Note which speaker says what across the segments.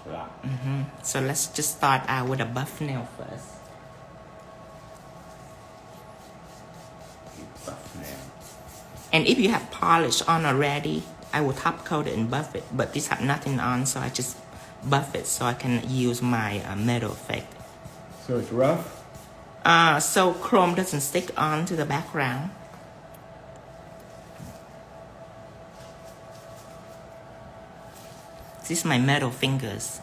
Speaker 1: clock.
Speaker 2: So let's just start out with a buff nail first.
Speaker 1: Buff nail.
Speaker 2: And if you have polish on already, I will top coat it and buff it. But this have nothing on, so I just buff it so I can use my metal effect.
Speaker 1: So it's rough?
Speaker 2: So chrome doesn't stick on to the background. This is my metal fingers.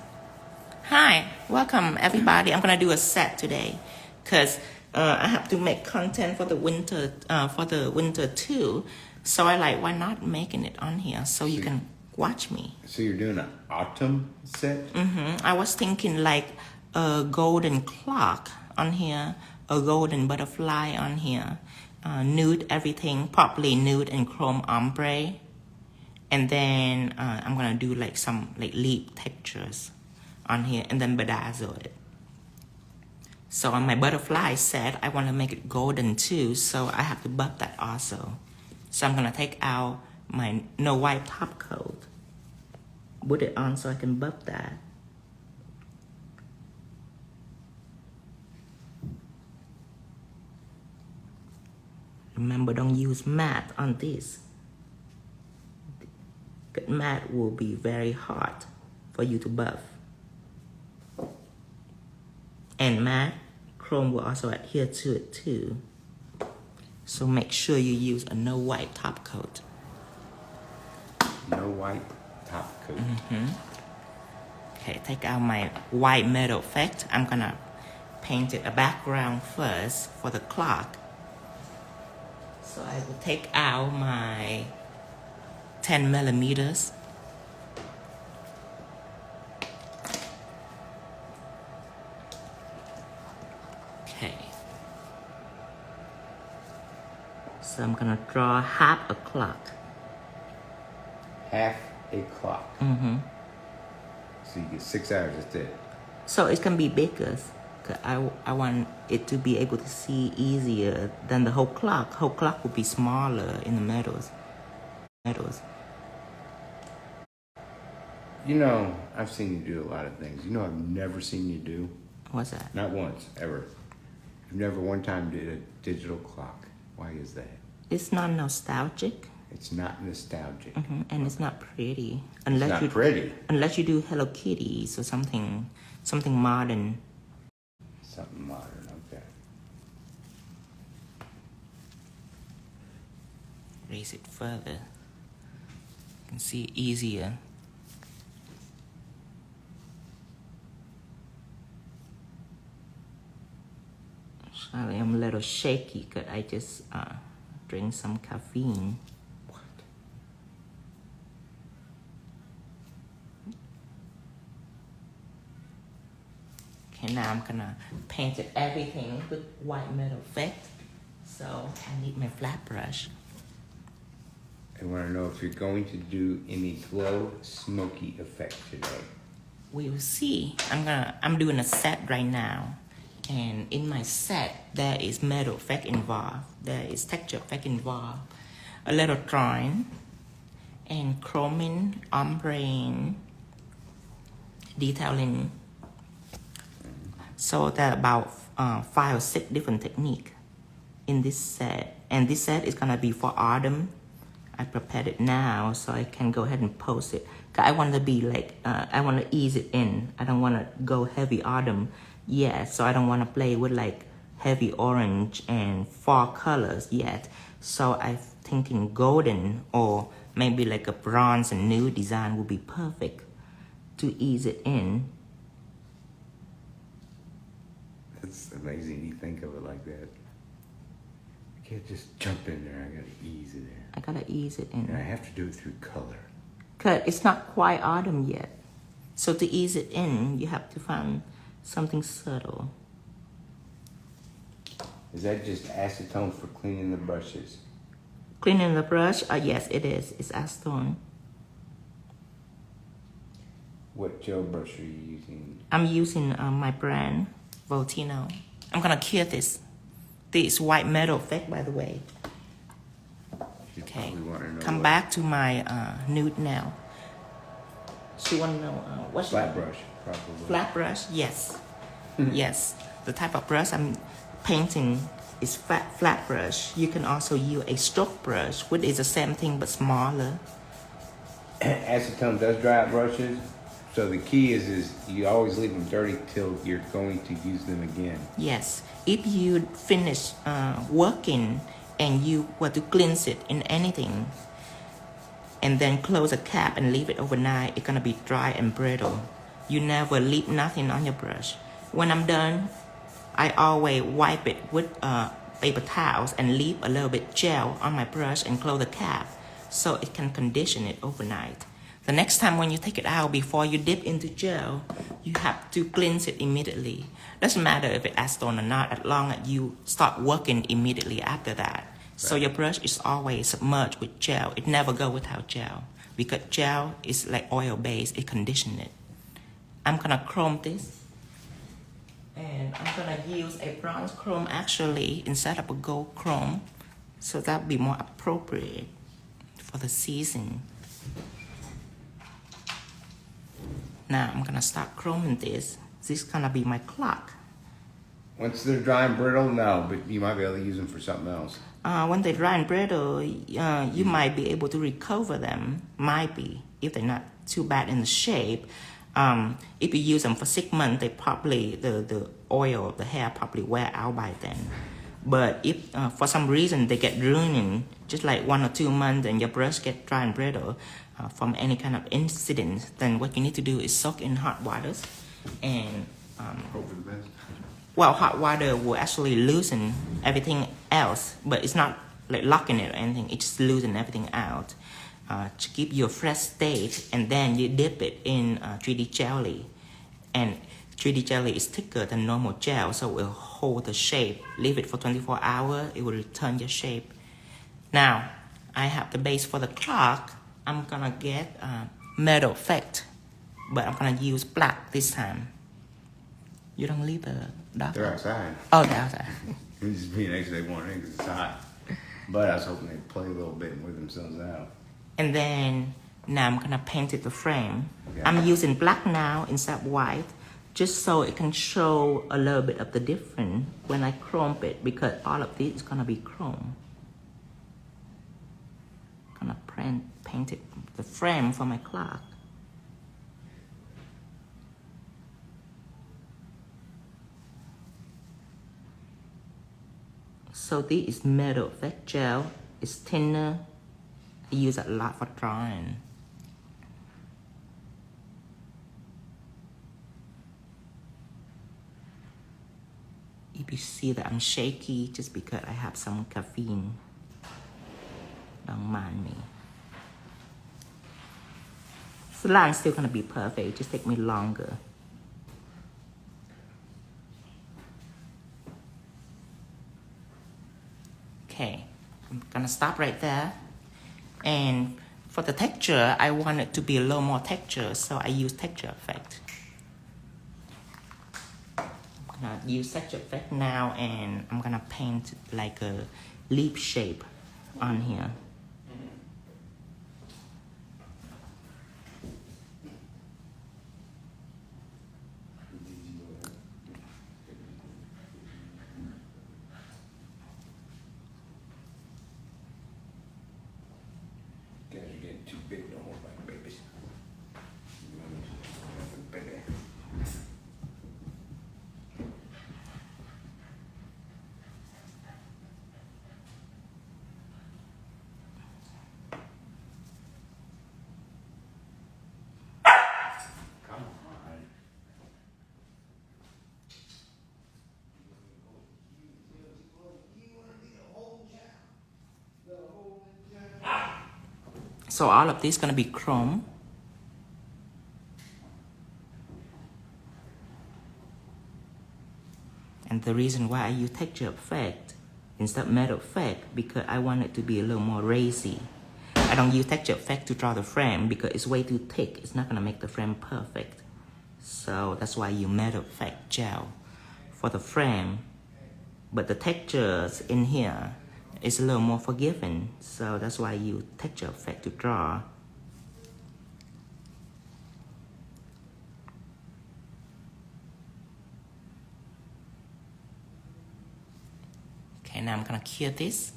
Speaker 2: Hi, welcome everybody. I'm gonna do a set today because I have to make content for the winter too. So I like, why not making it on here so you can watch me.
Speaker 1: So you're doing an autumn set?
Speaker 2: I was thinking like a golden clock on here, a golden butterfly on here, nude everything, probably nude and chrome ombre. And then I'm gonna do like some like leaf textures on here and then bedazzle it. So on my butterfly set, I wanna make it golden too, so I have to buff that also. So I'm gonna take out my no white top coat, put it on so I can buff that. Remember, don't use matte on this. Matte will be very hard for you to buff. And matte chrome will also adhere to it too. So make sure you use a no white top coat.
Speaker 1: No white top coat.
Speaker 2: Okay, take out my white metal effect. I'm gonna paint it a background first for the clock. So I will take out my 10 millimeters. Okay. So I'm gonna draw half a clock.
Speaker 1: Half a clock. So you get 6 hours, that's it.
Speaker 2: So it can be bigger. Cause I want it to be able to see easier than the whole clock. Whole clock will be smaller in the metals.
Speaker 1: You know, I've seen you do a lot of things. You know I've never seen you do?
Speaker 2: What's that?
Speaker 1: Not once, ever. You've never one time did a digital clock. Why is that?
Speaker 2: It's not nostalgic.
Speaker 1: It's not nostalgic.
Speaker 2: And it's not pretty.
Speaker 1: It's not pretty.
Speaker 2: Unless you do Hello Kitties or something modern.
Speaker 1: Something modern, okay.
Speaker 2: Raise it further. You can see it easier. Sorry, I'm a little shaky because I just drink some caffeine.
Speaker 1: What?
Speaker 2: Okay, now I'm gonna paint it everything with white metal effect. So I need my flat brush.
Speaker 1: I want to know if you're going to do any glow smoky effect today.
Speaker 2: We will see. I'm doing a set right now. And in my set, there is metal effect involved. There is texture effect involved. A little drawing. And chroming, ombre, detailing. So there are about 5 or 6 different techniques in this set. And this set is gonna be for autumn. I prepared it now so I can go ahead and post it. I want to be like, I want to ease it in. I don't want to go heavy autumn yet. So I don't want to play with like heavy orange and fall colors yet. So I'm thinking golden or maybe like a bronze and nude design would be perfect to ease it in.
Speaker 1: That's amazing you think of it like that. You can't just jump in there. I gotta ease it in.
Speaker 2: I gotta ease it in.
Speaker 1: And I have to do it through color.
Speaker 2: Cause it's not quite autumn yet. So to ease it in, you have to find something subtle.
Speaker 1: Is that just acetone for cleaning the brushes?
Speaker 2: Cleaning the brush? Yes, it is. It's acetone.
Speaker 1: What gel brush are you using?
Speaker 2: I'm using my brand, Vo.tino. I'm gonna cure this. This white metal effect, by the way. Okay, come back to my nude now. She want to know what's
Speaker 1: Flat brush, probably.
Speaker 2: Flat brush, yes. Yes. The type of brush I'm painting is flat brush. You can also use a stroke brush, which is the same thing but smaller.
Speaker 1: Acetone does dry out brushes, so the key is you always leave them dirty till you're going to use them again.
Speaker 2: Yes. If you finish working and you were to cleanse it in anything, and then close the cap and leave it overnight, it's gonna be dry and brittle. You never leave nothing on your brush. When I'm done, I always wipe it with paper towels and leave a little bit gel on my brush and close the cap so it can condition it overnight. The next time when you take it out, before you dip into gel, you have to cleanse it immediately. Doesn't matter if it's acetone or not, as long as you start working immediately after that. So your brush is always submerged with gel. It never go without gel because gel is like oil based. It conditions it. I'm gonna chrome this, and I'm gonna use a bronze chrome actually instead of a gold chrome, so that'll be more appropriate for the season. Now I'm gonna start chroming this. This is gonna be my clock.
Speaker 1: Once they're dry and brittle, no, but you might be able to use them for something else.
Speaker 2: When they're dry and brittle, you might be able to recover them. Might be, if they're not too bad in the shape. If you use them for 6 months, they probably the oil, the hair probably wear out by then. But if for some reason they get ruined, just like 1 or 2 months, and your brush get dry and brittle from any kind of incident, then what you need to do is soak in hot waters, and
Speaker 1: Hope for the best.
Speaker 2: well, hot water will actually loosen everything else, but it's not like locking it or anything. It just loosens everything out to keep you a fresh state, and then you dip it in 3D jelly. And 3D jelly is thicker than normal gel, so it will hold the shape. Leave it for 24 hours, it will return your shape. Now, I have the base for the clock. I'm gonna get metal effect, but I'm gonna use black this time. You don't leave the dark.
Speaker 1: They're outside.
Speaker 2: Oh, they're outside.
Speaker 1: I'm just being extra warning because it's hot. But I was hoping they'd play a little bit and wear themselves out.
Speaker 2: And then now I'm gonna paint it the frame.
Speaker 1: Okay.
Speaker 2: I'm using black now instead of white, just so it can show a little bit of the difference when I chrome it, because all of this is gonna be chrome. Gonna paint it the frame for my clock. So this is metal effect gel. It's thinner. I use it a lot for drawing. If you see that I'm shaky, just because I have some caffeine, don't mind me. The line's still gonna be perfect. It just take me longer. Okay, I'm gonna stop right there. And for the texture, I want it to be a little more texture, so I use texture effect. I'm gonna use texture effect now, and I'm gonna paint like a leaf shape on here.
Speaker 1: Guys are getting too big, don't hold like babies. Baby. Come on.
Speaker 2: So all of this is gonna be chrome. And the reason why I use texture effect instead of metal effect, because I want it to be a little more racy. I don't use texture effect to draw the frame because it's way too thick. It's not gonna make the frame perfect. So that's why I use metal effect gel for the frame. But the textures in here is a little more forgiving. So that's why I use texture effect to draw. now I'm gonna cure this.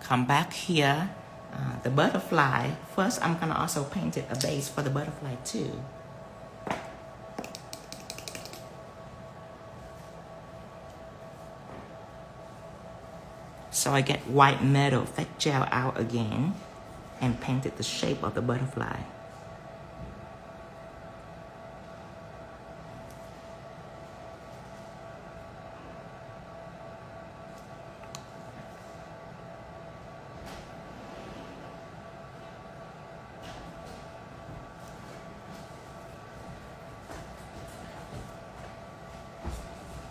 Speaker 2: Come back here, the butterfly. First, I'm gonna also paint it a base for the butterfly too. So I get white metal effect gel out again and painted the shape of the butterfly.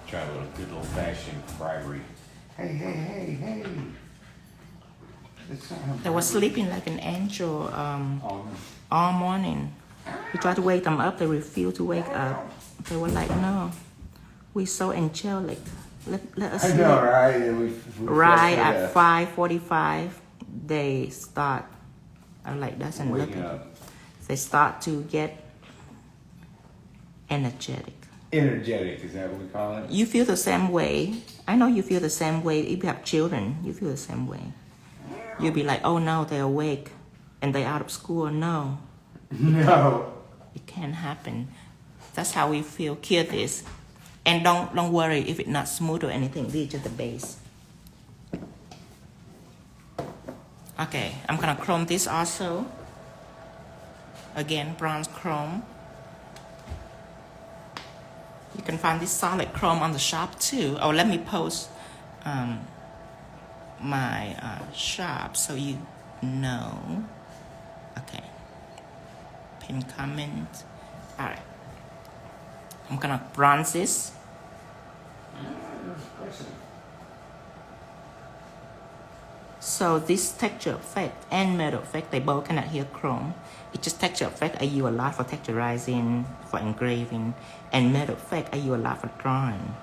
Speaker 1: Try a little good old-fashioned bribery. Hey.
Speaker 2: They were sleeping like an angel all morning. We tried to wake them up. They refused to wake up. They were like, no, we're so angelic. Let us
Speaker 1: I
Speaker 2: sleep.
Speaker 1: know, right? And we
Speaker 2: Right at 5:45, they start. I was like, that's an look.
Speaker 1: waking up.
Speaker 2: They start to get energetic.
Speaker 1: Energetic, is that what we call it?
Speaker 2: You feel the same way. I know you feel the same way. If you have children, you feel the same way. You'll be like, oh no, they're awake and they're out of school. No,
Speaker 1: No.
Speaker 2: it can't happen. That's how we feel. Cure this. And don't worry if it's not smooth or anything. This is just the base. Okay, I'm gonna chrome this also. Again, bronze chrome. You can find this solid chrome on the shop too. Oh, let me post my shop so you know. Okay. Pin comment. All right. I'm gonna bronze this. So this texture effect and metal effect, they both cannot hear chrome. It's just texture effect I use a lot for texturizing, for engraving, and metal effect I use a lot for drawing.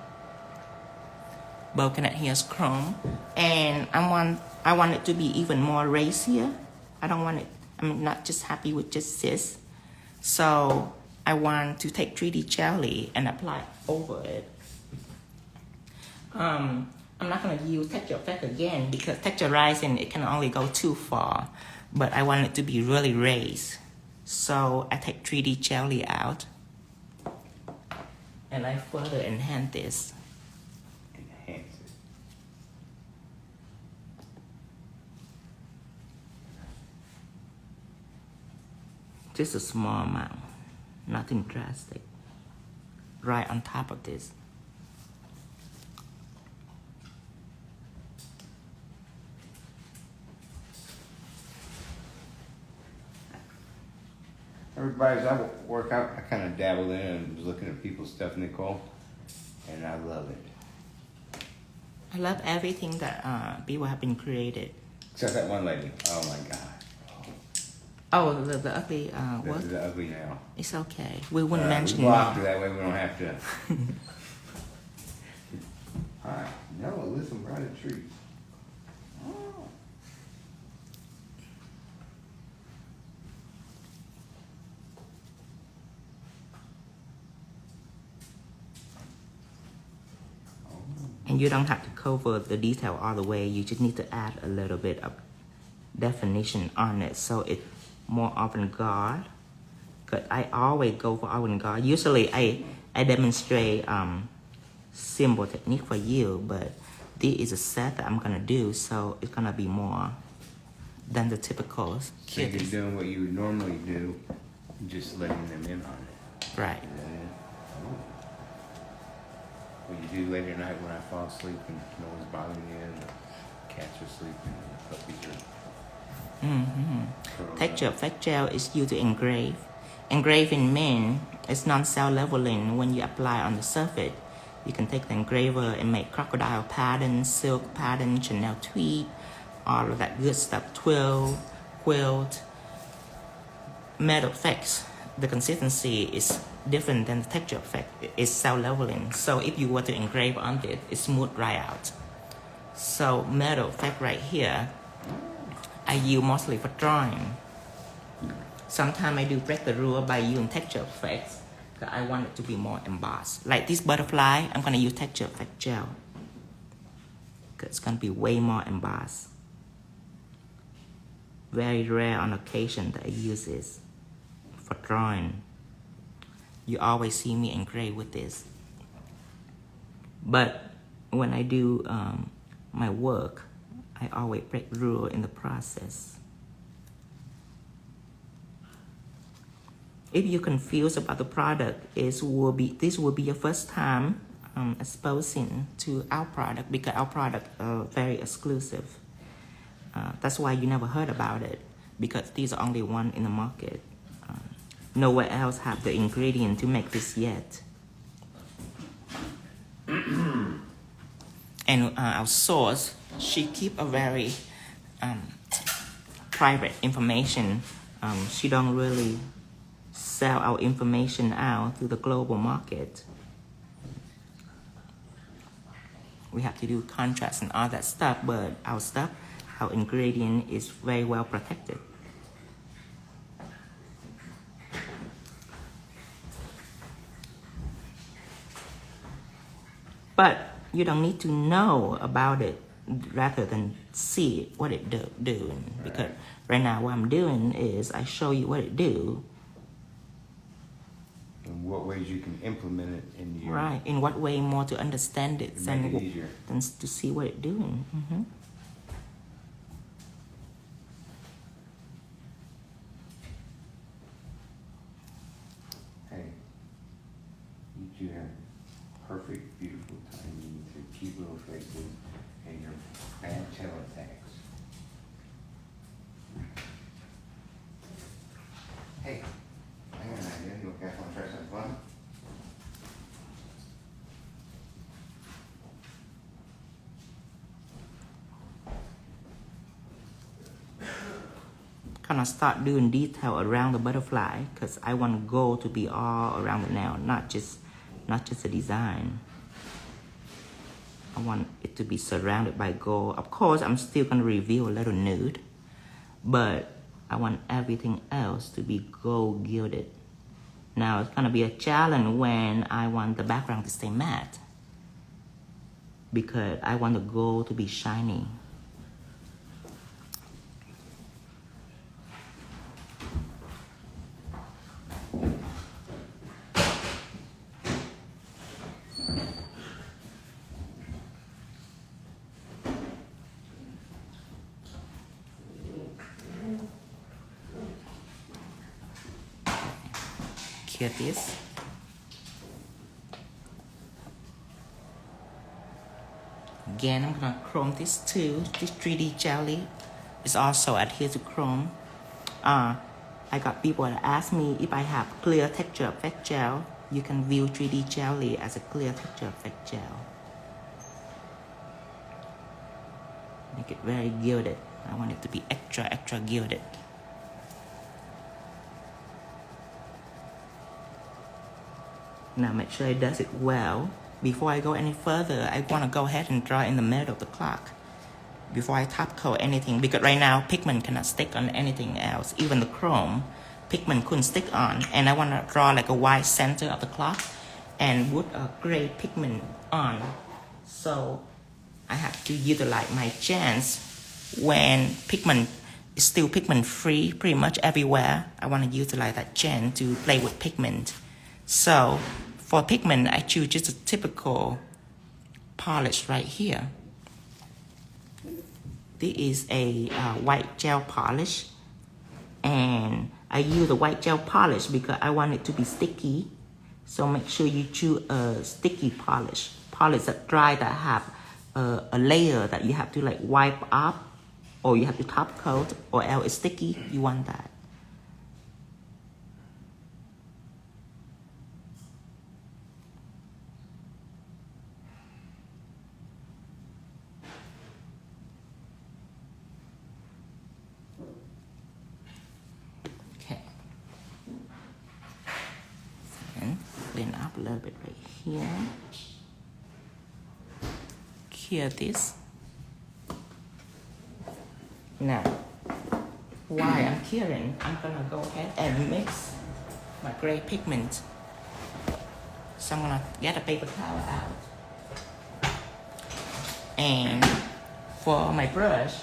Speaker 2: Both cannot hear chrome, and I want it to be even more racier. I don't want it. I'm not just happy with just this. So I want to take 3D jelly and apply over it. I'm not going to use texture effect again because texturizing, it can only go too far. But I want it to be really raised. So I take 3D jelly out. And I further enhance this.
Speaker 1: Enhance it.
Speaker 2: Just a small amount. Nothing drastic. Right on top of this.
Speaker 1: Everybody's I work out. I kind of dabbled in and was looking at people's stuff, Nicole, and I love it.
Speaker 2: I love everything that people have been created.
Speaker 1: Except that one lady. Oh my God.
Speaker 2: Oh, the ugly work?
Speaker 1: The ugly nail.
Speaker 2: It's okay. We wouldn't mention
Speaker 1: block
Speaker 2: it.
Speaker 1: her that way we don't have to. All right. No, listen, we're out of trees.
Speaker 2: And you don't have to cover the detail all the way. You just need to add a little bit of definition on it so it's more avant-garde. Because I always go for avant-garde. Usually I demonstrate symbol technique for you, but this is a set that I'm going to do, so it's going to be more than the typical.
Speaker 1: So you're doing what you would normally do, just letting them in on it.
Speaker 2: Right.
Speaker 1: What you do later at night when I fall asleep and no one's bothering you and the cats are sleeping and the puppies are
Speaker 2: Texture effect gel is used to engrave. Engraving means it's non-cell leveling. When you apply on the surface, you can take the engraver and make crocodile patterns, silk pattern, Chanel tweed, all of that good stuff, twill, quilt, metal effects. The consistency is different than the texture effect. It's cell leveling. So if you were to engrave on it, it's smooth right out. So metal effect right here, I use mostly for drawing. Sometimes I do break the rule by using texture effects 'cause I want it to be more embossed. Like this butterfly, I'm gonna use texture effect gel. 'Cause it's gonna be way more embossed. Very rare on occasion that I use this for drawing. You always see me engrave with this. But when I do my work, I always break rule in the process. If you're confused about the product, this will be your first time exposing to our product, because our product are very exclusive. That's why you never heard about it, because these are only one in the market. Nowhere else have the ingredient to make this yet. And our source, she keep a very private information. She don't really sell our information out to the global market. We have to do contracts and all that stuff, but our ingredient is very well protected. But you don't need to know about it rather than see what it doing. Because right now what I'm doing is I show you what it do.
Speaker 1: In what ways you can implement it in your...
Speaker 2: Right, in what way more to understand it
Speaker 1: to make it easier.
Speaker 2: than to see what it doing. Mm-hmm.
Speaker 1: Hey, you two have perfect, beautiful timing to cute little faces and your bad teletext. Hey, I got an idea. You guys want to try something fun?
Speaker 2: Gonna start doing detail around the butterfly, because I want gold to be all around the nail, not just a design. I want it to be surrounded by gold. Of course, I'm still gonna reveal a little nude, but I want everything else to be gold gilded. Now it's gonna be a challenge when I want the background to stay matte, because I want the gold to be shiny. Here it is. Again, I'm gonna chrome this too. This 3D jelly is also adhered to chrome. I got people that ask me if I have clear texture effect gel. You can view 3D jelly as a clear texture effect gel. Make it very gilded. I want it to be extra gilded. Now make sure it does it well. Before I go any further, I want to go ahead and draw in the middle of the clock before I top coat anything, because right now pigment cannot stick on anything else. Even the chrome, pigment couldn't stick on, and I want to draw like a white center of the clock and put a gray pigment on. So I have to utilize my chance when pigment is still pigment free pretty much everywhere. I want to utilize that chance to play with pigment. So for pigment, I choose just a typical polish right here. This is a white gel polish, and I use the white gel polish because I want it to be sticky. So make sure you choose a sticky polish that dry, that have a layer that you have to like wipe up, or you have to top coat, or else it's sticky. You want that. Clean up a little bit right here. Cure this. Now, while I'm curing, I'm gonna go ahead and mix my gray pigment So I'm gonna get a paper towel out. And for my brush,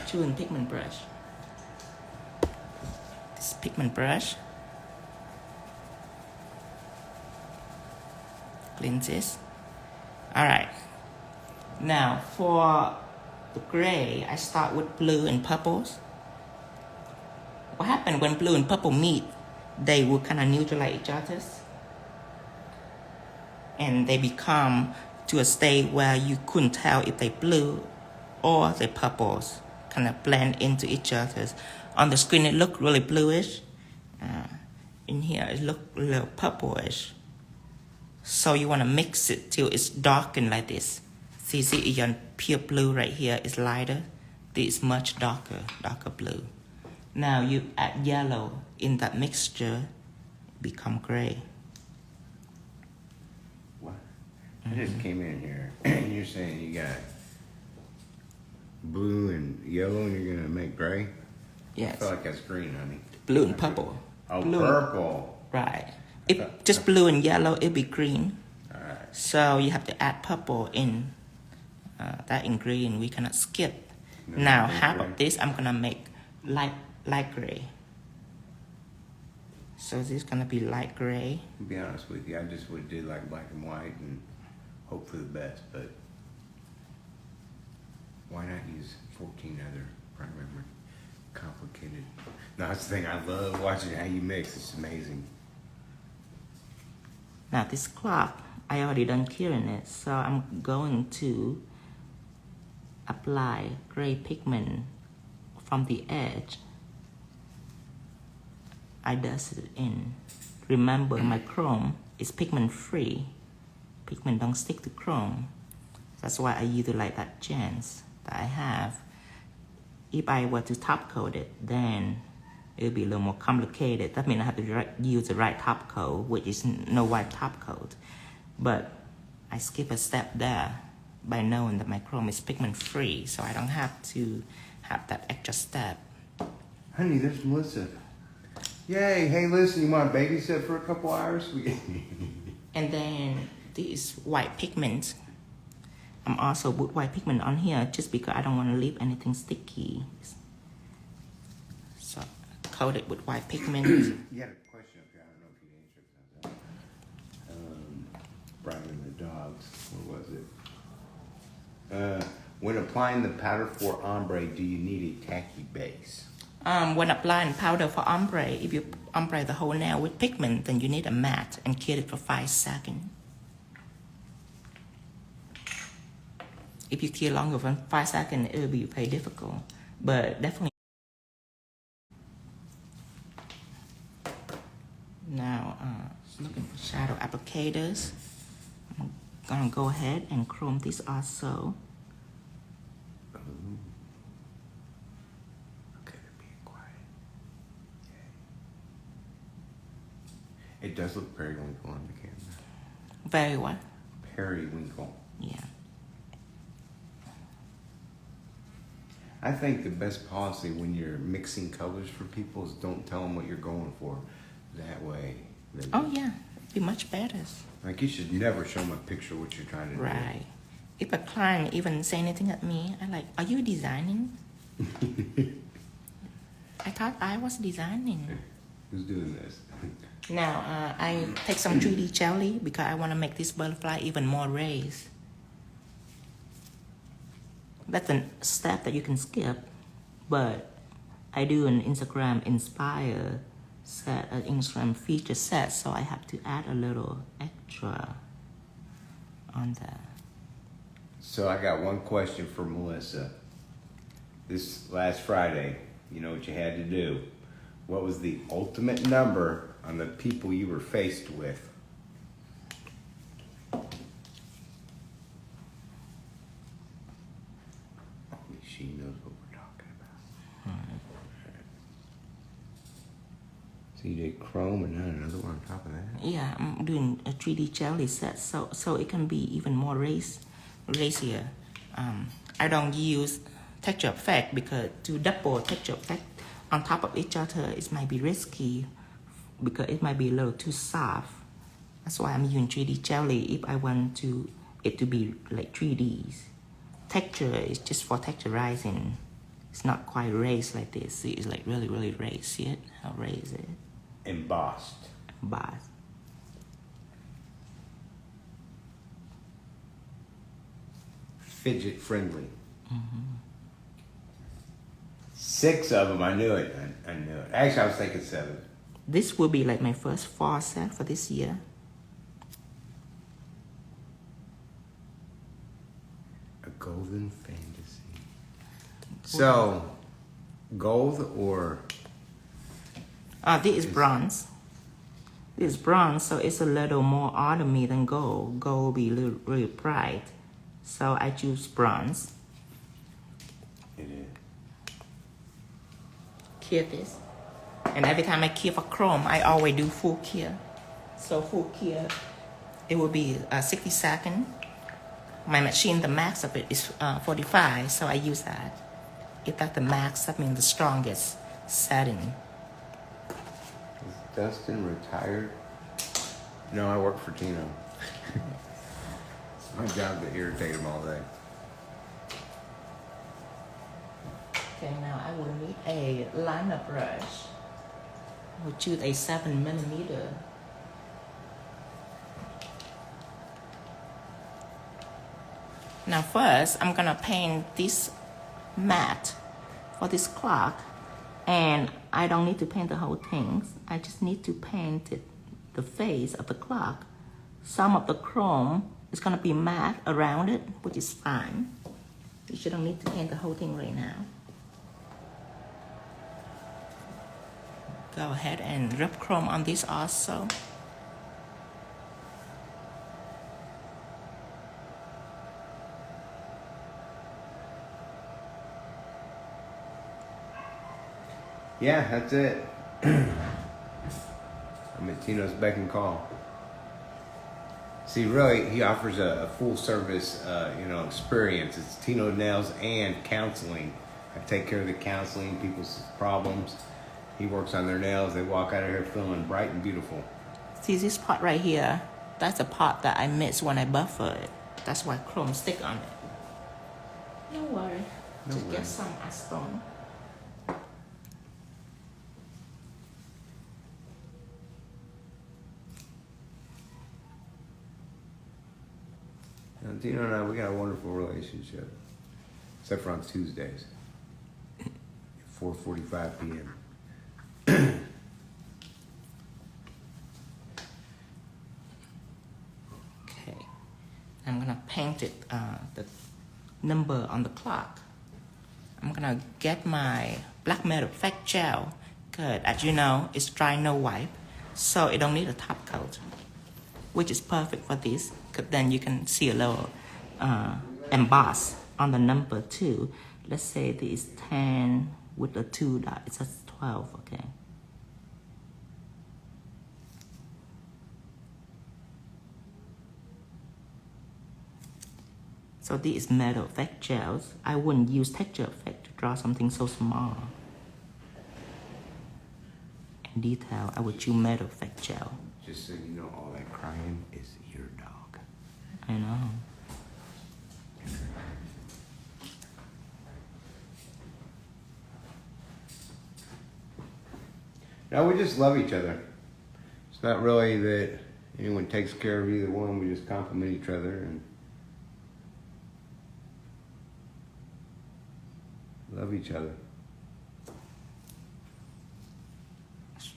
Speaker 2: chewing pigment brush. This pigment brush. Cleanse this. Alright. Now for the gray, I start with blue and purples. What happened when blue and purple meet? They will kind of neutralize each other. And they become to a state where you couldn't tell if they blue or they purples. Kind of blend into each other. On the screen it looked really bluish. In here it looked a little purplish. So you want to mix it till it's darkened like this. See, your pure blue right here is lighter. This is much darker blue. Now you add yellow in that mixture, become gray.
Speaker 1: What? I just came in here and you're saying you got blue and yellow and you're gonna make gray?
Speaker 2: Yes.
Speaker 1: I feel like that's green, honey.
Speaker 2: Blue and purple.
Speaker 1: Oh,
Speaker 2: blue.
Speaker 1: purple.
Speaker 2: Right. If just blue and yellow, it'll be green.
Speaker 1: All right.
Speaker 2: So you have to add purple in that ingredient. We cannot skip.
Speaker 1: No,
Speaker 2: now
Speaker 1: no
Speaker 2: half
Speaker 1: gray.
Speaker 2: of this I'm gonna make light gray. So this is gonna be light gray.
Speaker 1: To be honest with you, I just would do like black and white and hope for the best, but why not use 14 other primary complicated? No, that's the thing. I love watching how you mix. It's amazing.
Speaker 2: Now this clock, I already done curing it, so I'm going to apply gray pigment from the edge. I dust it in. Remember, my chrome is pigment free. Pigment don't stick to chrome. That's why I utilize that chance that I have. If I were to top coat it, then it'll be a little more complicated. That means I have to use the right top coat, which is no white top coat. But I skip a step there by knowing that my chrome is pigment free, so I don't have to have that extra step.
Speaker 1: Honey, there's Melissa. Yay! Hey, listen, you want to babysit for a couple hours?
Speaker 2: And then this white pigment. I'm also put white pigment on here just because I don't want to leave anything sticky. So coat it with white pigment.
Speaker 1: You had a question up here. I don't know if you answered that. Brian and the dogs. What was it? When applying the powder for ombre, do you need a tacky base?
Speaker 2: When applying powder for ombre, if you ombre the whole nail with pigment, then you need a mat and cure it for 5 seconds. If you cure longer than 5 seconds, it will be very difficult. But definitely. Now, looking for shadow applicators. I'm gonna go ahead and chrome this also.
Speaker 1: It does look periwinkle on the camera.
Speaker 2: Very what?
Speaker 1: Periwinkle.
Speaker 2: Yeah.
Speaker 1: I think the best policy when you're mixing colors for people is don't tell them what you're going for. That way.
Speaker 2: Oh yeah, it'd be much better.
Speaker 1: Like you should never show them a picture of what you're trying to do.
Speaker 2: Right. If a client even say anything at me, I'm like, are you designing? I thought I was designing.
Speaker 1: Who's doing this?
Speaker 2: Now, I take some 3D jelly because I want to make this butterfly even more raised. That's a step that you can skip, but I do an Instagram inspire set, an Instagram feature set, so I have to add a little extra on that.
Speaker 1: So I got one question for Melissa. This last Friday, you know what you had to do. What was the ultimate number on the people you were faced with? Only she knows what we're talking about. So you did chrome and then another one on top of that?
Speaker 2: Yeah, I'm doing a 3D jelly set, so it can be even more racier. I don't use texture effect because to double texture effect on top of each other, it might be risky because it might be a little too soft. That's why I'm using 3D jelly if I want it to be like 3Ds. Texture is just for texturizing. It's not quite raised like this. See, it's like really, really raised. See it? How raised it?
Speaker 1: Embossed.
Speaker 2: Embossed.
Speaker 1: Fidget friendly. 6 of them. I knew it. I knew it. Actually, I was thinking 7.
Speaker 2: This will be like my first fall set for this year.
Speaker 1: A golden fantasy. So, gold or?
Speaker 2: This is bronze. This is bronze, so it's a little more autumny than gold. Gold will be really bright. So I choose bronze.
Speaker 1: It is.
Speaker 2: Cure this. And every time I cure for chrome, I always do full cure. So full cure, it will be 60 seconds. My machine, the max of it is 45, so I use that. If that's the max, I mean the strongest setting.
Speaker 1: Is Dustin retired? No, I work for Tino. It's my job to irritate him all day.
Speaker 2: Okay, now I will need a liner brush. I will choose a 7mm. Now first, I'm gonna paint this mat for this clock, and I don't need to paint the whole thing. I just need to paint the face of the clock. Some of the chrome is gonna be matte around it, which is fine. You don't need to paint the whole thing right now. Go ahead and rub chrome on this also.
Speaker 1: Yeah, that's it. I'm at Tino's beck and call. See, really, he offers a full service, experience. It's Tino Nails and counseling. I take care of the counseling, people's problems. He works on their nails. They walk out of here feeling bright and beautiful.
Speaker 2: See this part right here? That's a part that I missed when I buffer it. That's why chrome stick on it. No worry.
Speaker 1: No
Speaker 2: Just
Speaker 1: worry.
Speaker 2: get some acetone.
Speaker 1: Now, Tino and I, we got a wonderful relationship. Except for on Tuesdays. 4:45 p.m.
Speaker 2: Okay. I'm gonna paint it, the number on the clock. I'm gonna get my black metal effect gel. Good. As you know, it's dry no wipe, so it don't need a top coat, which is perfect for this, because then you can see a little emboss on the number 2. Let's say this is 10 with a 2 dot. It's a 12, okay. So this is metal effect gels. I wouldn't use texture effect to draw something so small. In detail, I would choose metal effect gel.
Speaker 1: Just so you know, all that crying is your dog.
Speaker 2: I know.
Speaker 1: No, we just love each other. It's not really that anyone takes care of either one. We just compliment each other and love each other.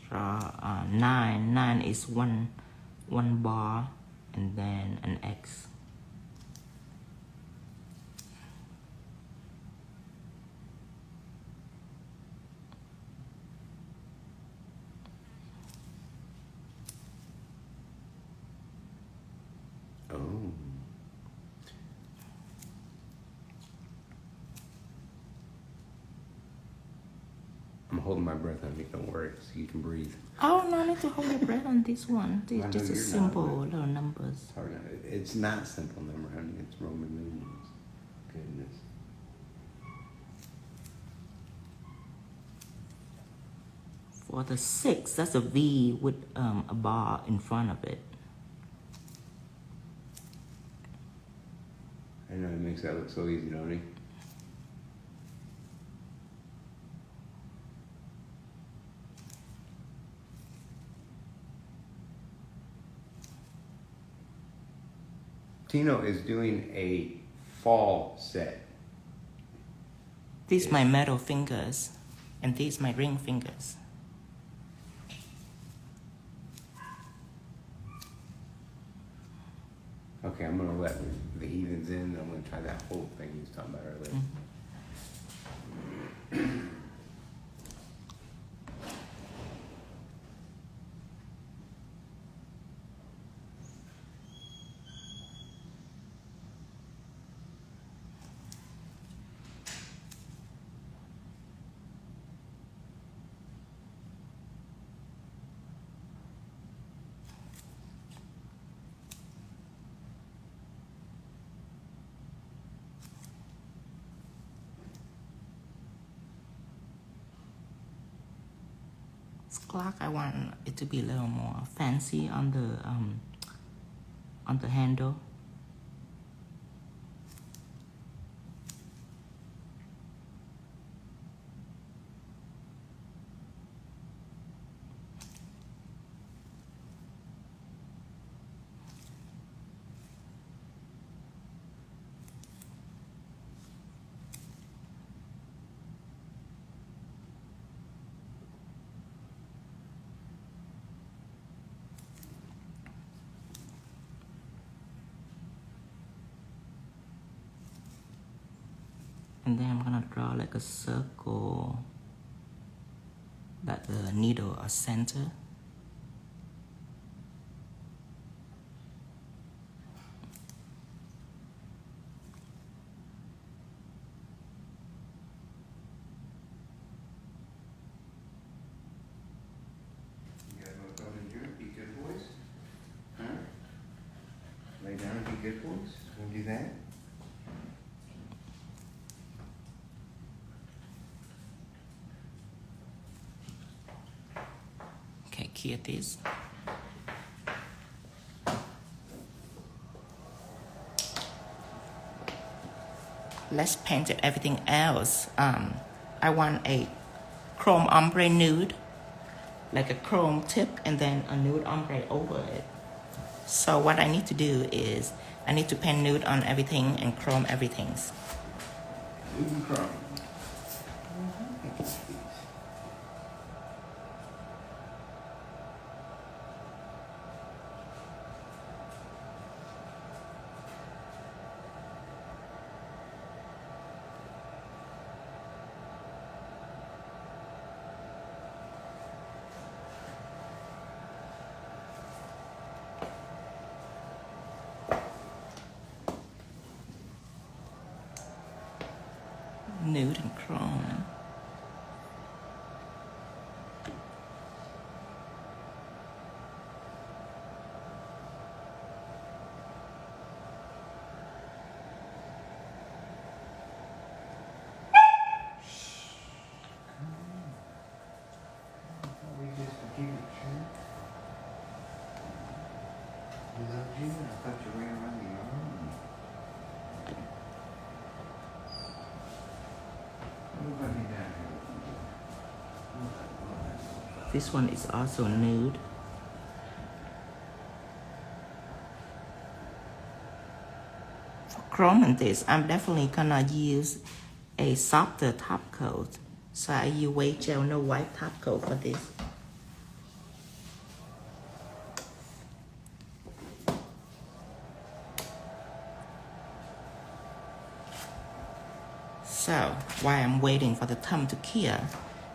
Speaker 2: Draw 9. 9 is one bar and then an X.
Speaker 1: Oh. I'm holding my breath, honey. Don't worry, so you can breathe.
Speaker 2: Oh, no need to hold your breath on this one. This
Speaker 1: I know
Speaker 2: is just a
Speaker 1: you're
Speaker 2: simple
Speaker 1: not,
Speaker 2: little numbers.
Speaker 1: It's hard. It's not simple number, honey. It's Roman numerals. Goodness.
Speaker 2: For the 6, that's a V with a bar in front of it.
Speaker 1: makes that look so easy, don't he? Tino is doing a fall set.
Speaker 2: These my middle fingers, and these my ring fingers.
Speaker 1: Okay, I'm gonna let the heathens in. I'm gonna try that whole thing he was talking about earlier.
Speaker 2: This clock, I want it to be a little more fancy on the handle. And then I'm gonna draw like a circle that the needle are center.
Speaker 1: You guys wanna come and do it? Be good boys? Huh? Lay down and be good boys? Wanna do that?
Speaker 2: Okay, here it is. Let's paint everything else. I want a chrome ombre nude, like a chrome tip, and then a nude ombre over it. So what I need to do is I need to paint nude on everything and chrome everything.
Speaker 1: Nude and chrome.
Speaker 2: Nude and chrome.
Speaker 1: We just keep it true. You loved you, and I thought you ran around the yard. Nobody down here.
Speaker 2: This one is also nude. For chrome in this, I'm definitely gonna use a softer top coat. So I use white gel, no white top coat for this. So while I'm waiting for the thumb to cure,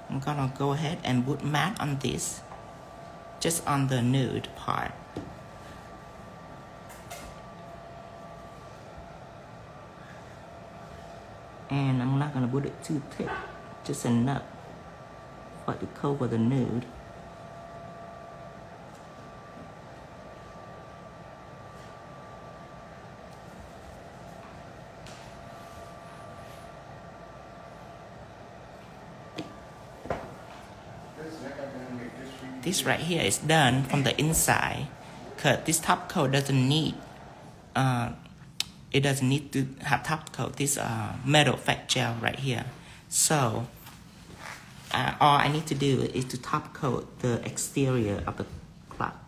Speaker 2: I'm gonna go ahead and put matte on this, just on the nude part. And I'm not gonna put it too thick, just enough for it to cover the nude. This right here is done from the inside, cause this top coat doesn't need it doesn't need to have top coat. This metal fat gel right here. So all I need to do is to top coat the exterior of the clock.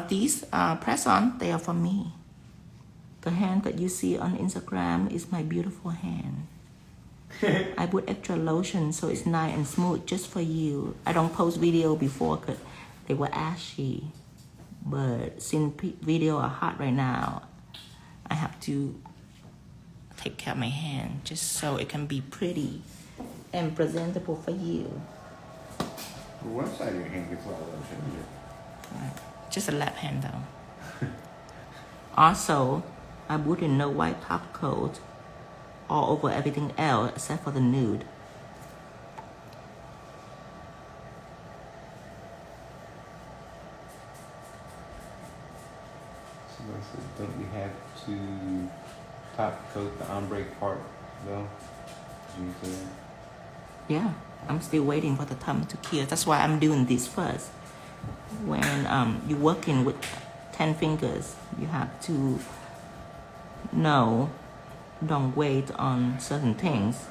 Speaker 2: These press-on, they are for me. The hand that you see on Instagram is my beautiful hand. I put extra lotion so it's nice and smooth just for you. I don't post video before because they were ashy. But since video are hot right now, I have to take care of my hand just so it can be pretty and presentable for you.
Speaker 1: Well, one side of your hand gets a lot of lotion.
Speaker 2: Right. Just a left hand though. Also, I put in no white top coat all over everything else except for the nude.
Speaker 1: So don't you have to top coat the ombre part though? Did you say that?
Speaker 2: Yeah, I'm still waiting for the thumb to cure. That's why I'm doing this first. When you're working with 10 fingers, you have to know, don't wait on certain things.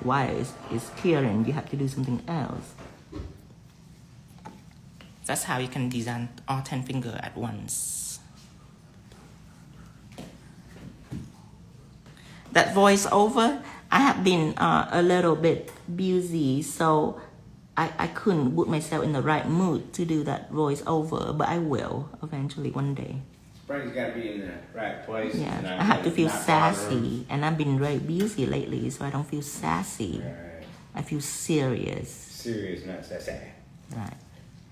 Speaker 2: While it's curing, you have to do something else. That's how you can design all 10 fingers at once. That voiceover, I have been a little bit busy, so I couldn't put myself in the right mood to do that voiceover, but I will eventually one day.
Speaker 1: Brain's got to be in the right place.
Speaker 2: Yeah, I have to feel sassy, and I've been very busy lately, so I don't feel sassy.
Speaker 1: Right.
Speaker 2: I feel serious.
Speaker 1: Serious, not sassy.
Speaker 2: Right.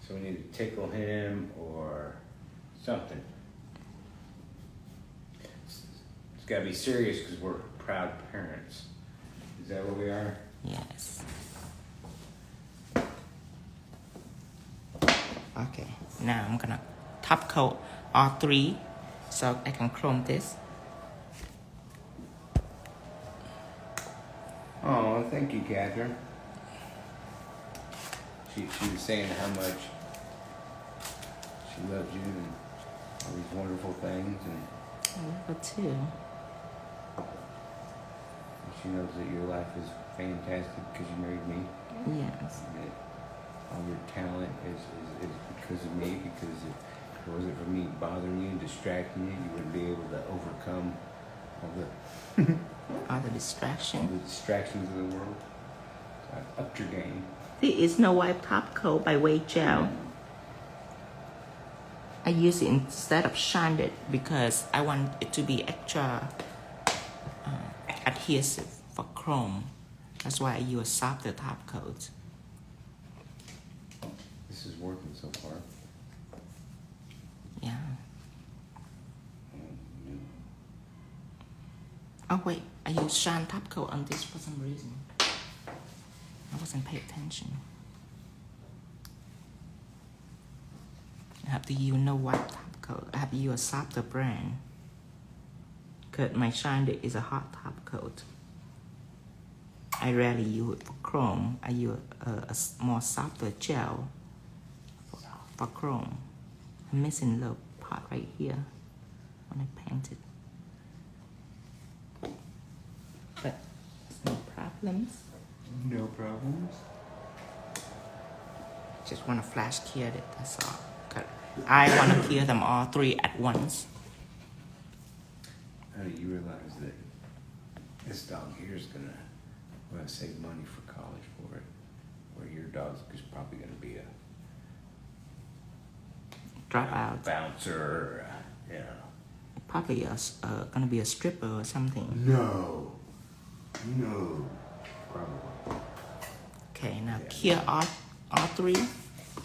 Speaker 1: So we need to tickle him or something. It's got to be serious because we're proud parents. Is that what we are?
Speaker 2: Yes. Okay, now I'm gonna top coat all three so I can chrome this.
Speaker 1: Oh, thank you, Catherine. She was saying how much she loves you and all these wonderful things, and
Speaker 2: I love it too.
Speaker 1: she knows that your life is fantastic because you married me.
Speaker 2: Yes.
Speaker 1: And that all your talent is because of me, because if it wasn't for me bothering you, distracting you, you wouldn't be able to overcome all the
Speaker 2: All the distraction.
Speaker 1: distractions of the world. So I upped your game.
Speaker 2: This is No Wipe Top Coat by Way Gel. I use it instead of shine it because I want it to be extra adhesive for chrome. That's why I use softer top coat.
Speaker 1: This is working so far.
Speaker 2: Yeah.
Speaker 1: Mm.
Speaker 2: Oh wait, I use shine top coat on this for some reason. I wasn't paying attention. I have to use No Wipe Top Coat. I have to use a softer brand. Cause my shine is a hot top coat. I rarely use it for chrome. I use a more softer gel for chrome. I'm missing a little part right here when I painted. But no problems.
Speaker 1: No problems.
Speaker 2: Just want to flash clear it, that's all. 'Cause I want to clear them all three at once.
Speaker 1: How do you realize that this dog here is gonna save money for college for it, where your dog is probably gonna be a
Speaker 2: Dropout.
Speaker 1: bouncer, or
Speaker 2: Probably gonna be a stripper or something.
Speaker 1: No, probably.
Speaker 2: Okay, now clear all three,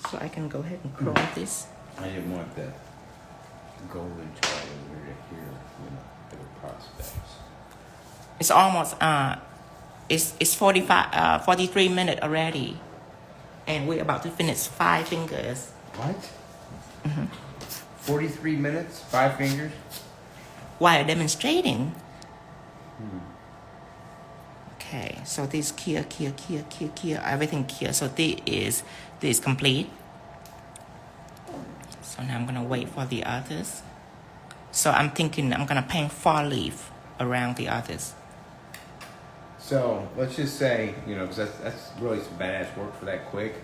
Speaker 2: so I can go ahead and chrome this.
Speaker 1: I didn't want the golden child over here to hear, for the prospects.
Speaker 2: It's almost it's 43 minutes already, and we're about to finish 5 fingers.
Speaker 1: What? 43 minutes, 5 fingers?
Speaker 2: While demonstrating. Okay, so this clear, everything clear. So this is complete. So now I'm gonna wait for the others. So I'm thinking I'm gonna paint 4 leaf around the others.
Speaker 1: So let's just say, because that's really some badass work for that quick.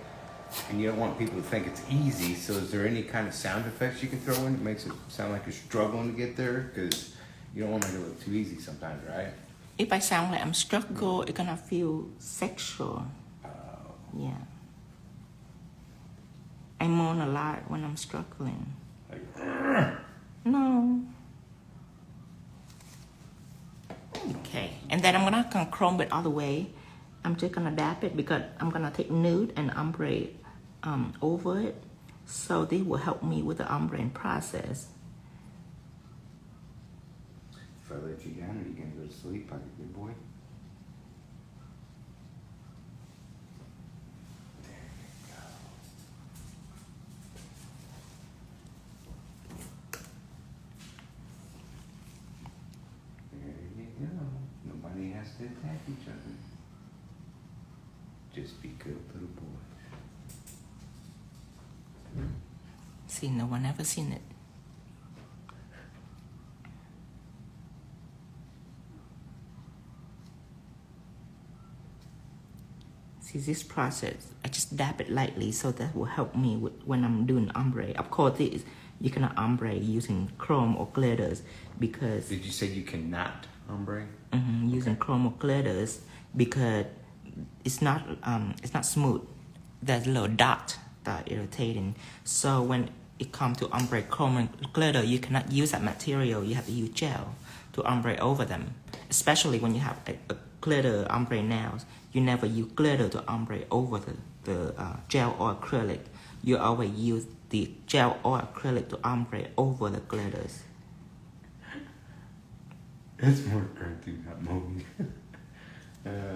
Speaker 1: And you don't want people to think it's easy. So is there any kind of sound effects you can throw in that makes it sound like you're struggling to get there? Because you don't want to make it look too easy sometimes, right?
Speaker 2: If I sound like I'm struggle, it's gonna feel sexual. Yeah. I moan a lot when I'm struggling.
Speaker 1: Like,
Speaker 2: No. Okay, and then I'm not gonna chrome it all the way. I'm just gonna dab it because I'm gonna take nude and ombre over it. So this will help me with the ombre process.
Speaker 1: if I let you down, are you going to go to sleep like a good boy? There you go. Nobody has to attack each other. Just be good little boys.
Speaker 2: See, no one ever seen it. See, this process, I just dab it lightly so that will help me with when I'm doing ombre. Of course, you cannot ombre using chrome or glitters because...
Speaker 1: Did you say you cannot ombre?
Speaker 2: Using chrome or glitters because it's not smooth. There's a little dot that irritating. So when it comes to ombre, chrome and glitter, you cannot use that material. You have to use gel to ombre over them. Especially when you have a glitter ombre nails, you never use glitter to ombre over the gel or acrylic. You always use the gel or acrylic to ombre over the glitters.
Speaker 1: That's more earthy, not moving.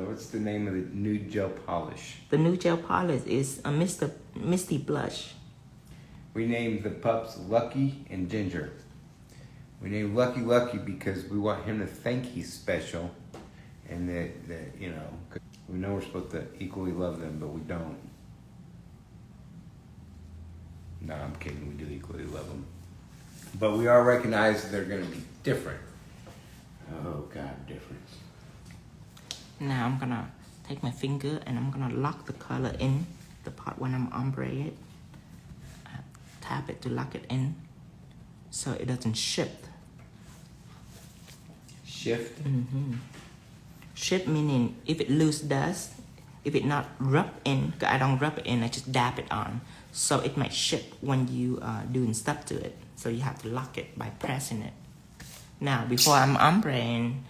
Speaker 1: What's the name of the nude gel polish?
Speaker 2: The new gel polish is a Misty Blush.
Speaker 1: We named the pups Lucky and Ginger. We named Lucky because we want him to think he's special, and that we know we're supposed to equally love them, but we don't. No, I'm kidding. We do equally love them, but we all recognize they're going to be different. Oh God, difference.
Speaker 2: Now I'm gonna take my finger and I'm gonna lock the color in the part when I'm ombre it. Tap it to lock it in so it doesn't shift.
Speaker 1: Shift?
Speaker 2: Shift meaning if it loose dust, if it not rub in, I don't rub it in, I just dab it on. So it might shift when you doing stuff to it. So you have to lock it by pressing it. Now before I'm ombreing,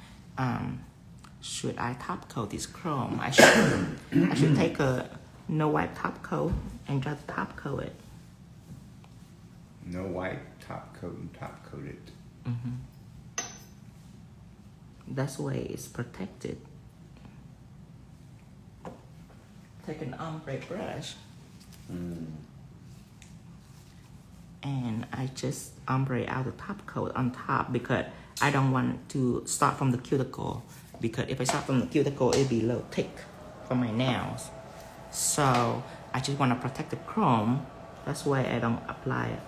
Speaker 2: should I top coat this chrome? I should take a no white top coat and just top coat it.
Speaker 1: No white, top coat and top coat it.
Speaker 2: That's way it's protected. Take an ombre brush. And I just ombre out the top coat on top because I don't want to start from the cuticle. Because if I start from the cuticle, it'll be a little thick for my nails. So I just want to protect the chrome. That's why I don't apply it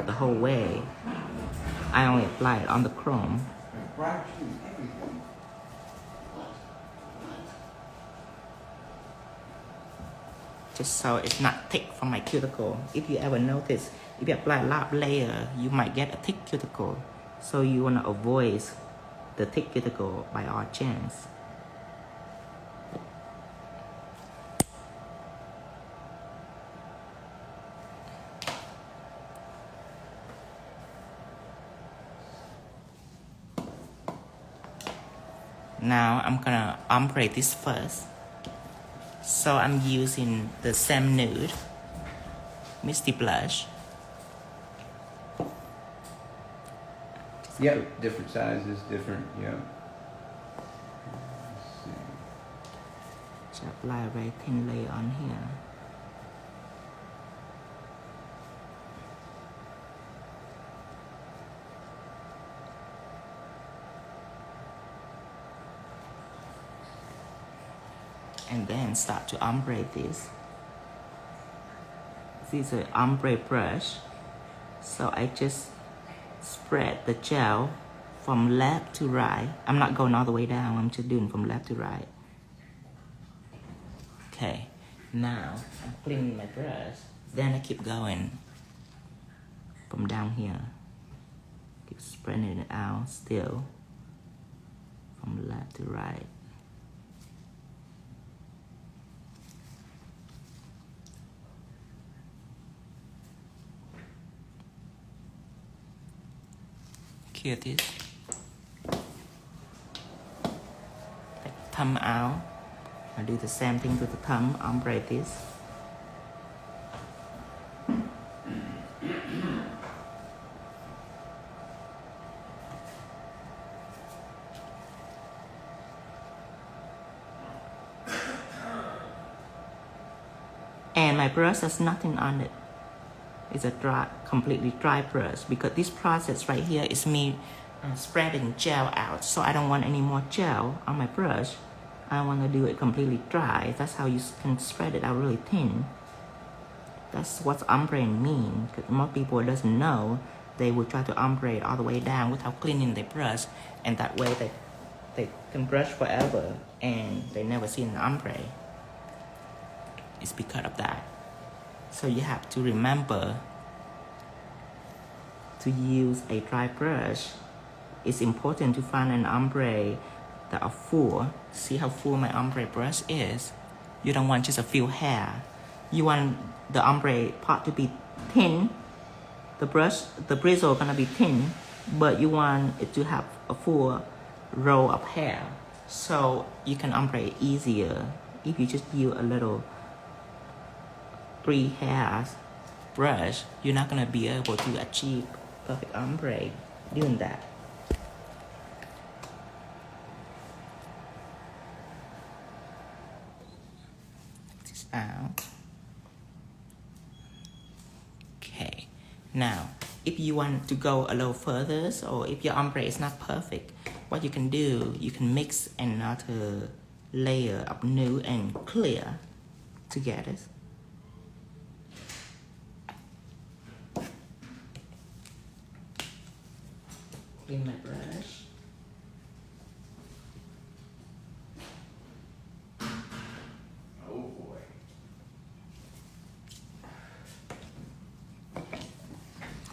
Speaker 2: the whole way. I only apply it on the chrome. Just so it's not thick from my cuticle. If you ever notice, if you apply a lot of layer, you might get a thick cuticle. So you want to avoid the thick cuticle by all chance. Now I'm gonna ombre this first. So I'm using the same nude, Misty Blush.
Speaker 1: Yep, different sizes, different, yep. Let's see.
Speaker 2: apply a very thin layer on here. And then start to ombre this. This is an ombre brush. So I just spread the gel from left to right. I'm not going all the way down, I'm just doing from left to right. Okay, now I'm cleaning my brush. Then I keep going from down here. Keep spreading it out still from left to right. Cure this. Take the thumb out. I'll do the same thing to the thumb, ombre this. And my brush has nothing on it. It's a dry, completely dry brush because this process right here is me spreading gel out. So I don't want any more gel on my brush. I want to do it completely dry. That's how you can spread it out really thin. That's what ombre means. Because most people doesn't know, they will try to ombre it all the way down without cleaning their brush, and that way they can brush forever and they never see an ombre. It's because of that. So you have to remember to use a dry brush. It's important to find an ombre that are full. See how full my ombre brush is? You don't want just a few hair. You want the ombre part to be thin. The brush, the bristle gonna be thin, but you want it to have a full row of hair. So you can ombre easier if you just use a little 3 hairs brush. You're not gonna be able to achieve perfect ombre doing that. This out. Okay. Now, if you want to go a little further, or if your ombre is not perfect, what you can do, you can mix another layer of nude and clear together. Clean my brush.
Speaker 1: Oh boy.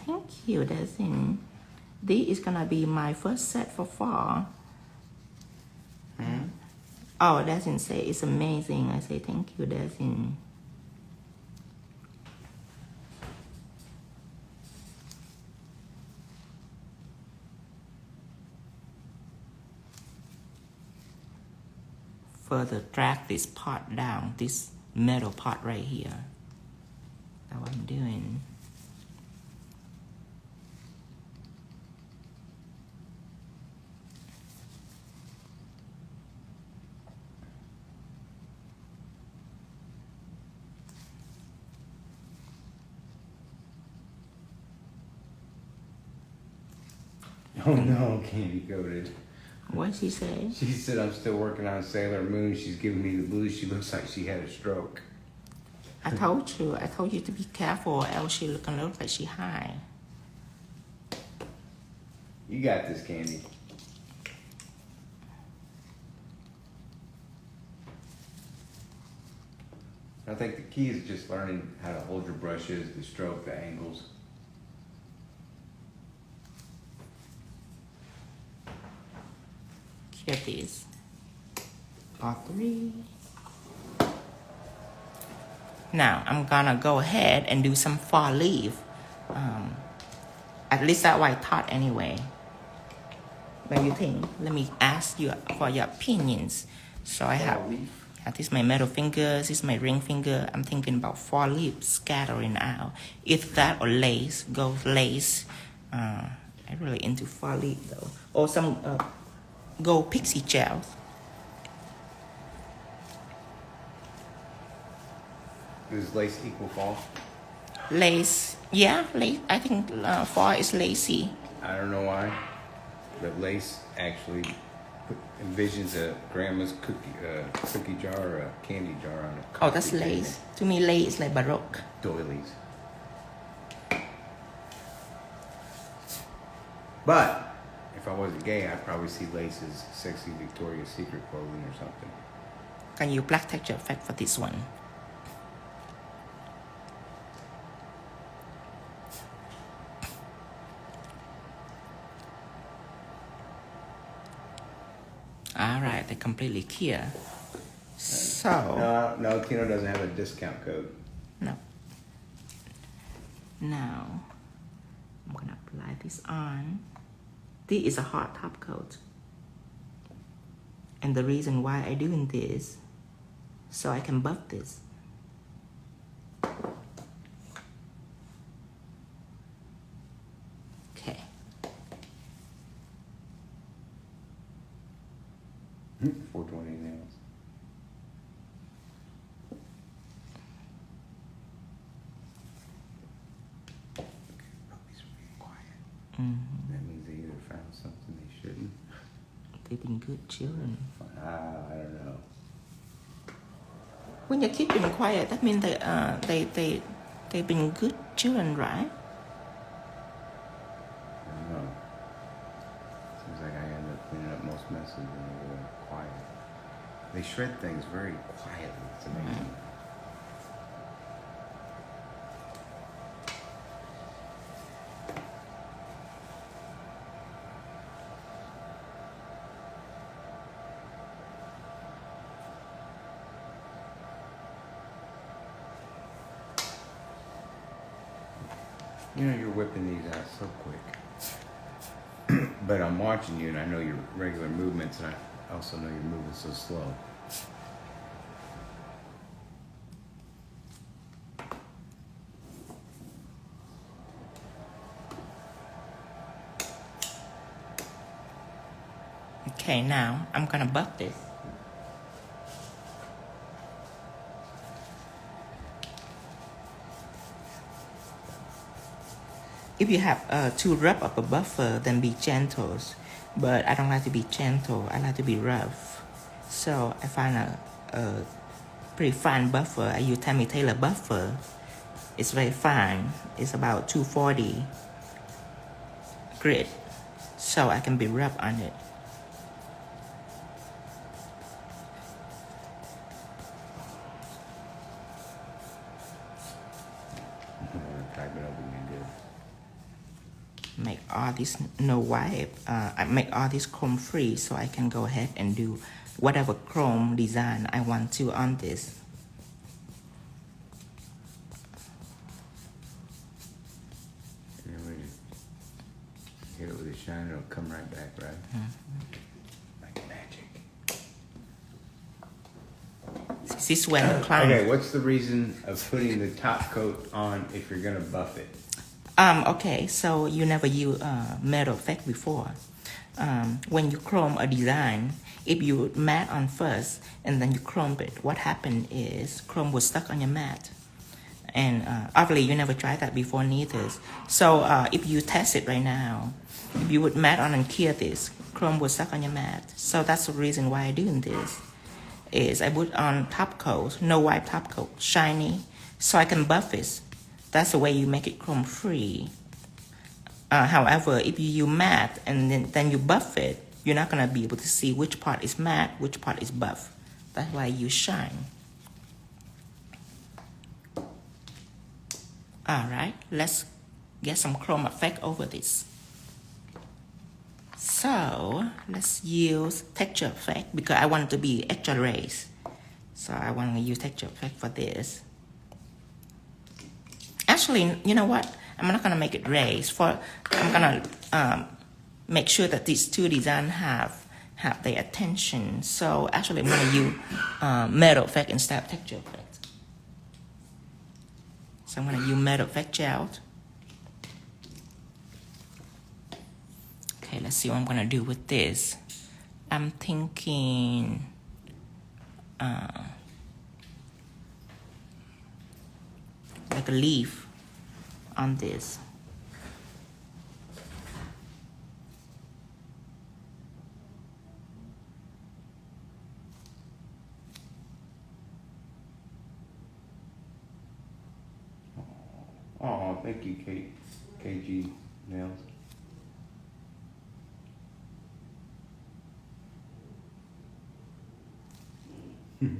Speaker 2: Thank you, Dezin. This is gonna be my first set for fall. Oh, Dezin say it's amazing. I say thank you, Dezin. Further drag this part down, this middle part right here. That's what I'm doing.
Speaker 1: Oh no, candy coated.
Speaker 2: What'd she say?
Speaker 1: She said I'm still working on Sailor Moon. She's giving me the blues. She looks like she had a stroke.
Speaker 2: I told you to be careful, else she gonna look like she high.
Speaker 1: You got this, Candy. I think the key is just learning how to hold your brushes, the stroke, the angles.
Speaker 2: Here it is. All 3. Now I'm gonna go ahead and do some fall leaf. At least that's what I thought anyway. What do you think? Let me ask you for your opinions. So I have, this is my middle finger, this is my ring finger. I'm thinking about fall leaf scattering out. If that or lace, gold lace. I'm really into fall leaf though. Or some gold pixie gels.
Speaker 1: Does lace equal fall?
Speaker 2: Lace, yeah, lace. I think fall is lacy.
Speaker 1: I don't know why, but lace actually envisions a grandma's cookie jar or a candy jar on a
Speaker 2: Oh, that's
Speaker 1: coffee
Speaker 2: lace. To me, lace is like baroque.
Speaker 1: doilies. But if I wasn't gay, I'd probably see lace as sexy Victoria's Secret clothing or something.
Speaker 2: Can you black texture effect for this one? All right, they're completely clear. So
Speaker 1: No, Tino doesn't have a discount code.
Speaker 2: no. Now I'm gonna apply this on. This is a hard top coat, and the reason why I'm doing this, so I can buff this. Okay.
Speaker 1: 420 nails. Puppies are being quiet. That means they either found something they shouldn't.
Speaker 2: They've been good children.
Speaker 1: I don't know.
Speaker 2: When your kids been quiet, that means they've been good children, right?
Speaker 1: I don't know. Seems like I end up cleaning up most messes when they're quiet. They shred things very quietly. It's amazing. You know, you're whipping these out so quick. But I'm watching you and I know your regular movements and I also know you're moving so slow.
Speaker 2: Okay, now I'm gonna buff this. If you have too rough of a buffer, then be gentle. But I don't like to be gentle. I like to be rough. So I find a pretty fine buffer. I use Tammy Taylor buffer. It's very fine. It's about 240 grit. So I can be rough on it.
Speaker 1: Type it up again, good.
Speaker 2: Make all this no wipe. I make all this chrome free so I can go ahead and do whatever chrome design I want to on this.
Speaker 1: Hit it with a shine, it'll come right back, right? Like magic.
Speaker 2: This is when the client.
Speaker 1: Okay, what's the reason of putting the top coat on if you're gonna buff it?
Speaker 2: Okay, so you never use metal effect before. When you chrome a design, if you matte on first and then you chrome it, what happened is chrome was stuck on your mat. And obviously you never tried that before neither. So if you test it right now, if you would matte on and clear this, chrome was stuck on your mat. So that's the reason why I'm doing this. Is I put on top coat, no wipe top coat, shiny, so I can buff it. That's the way you make it chrome free. However, if you use matte and then you buff it, you're not gonna be able to see which part is matte, which part is buff. That's why you shine. All right, let's get some chrome effect over this. So let's use texture effect because I want it to be extra raised. So I want to use texture effect for this. Actually, you know what? I'm not gonna make it raised. I'm gonna make sure that these two designs have their attention. So actually, I'm gonna use metal effect instead of texture effect. So I'm gonna use metal effect gel. Okay, let's see what I'm gonna do with this. I'm thinking like a leaf on this.
Speaker 1: Oh, thank you, Kate. KG Nails. Ooh.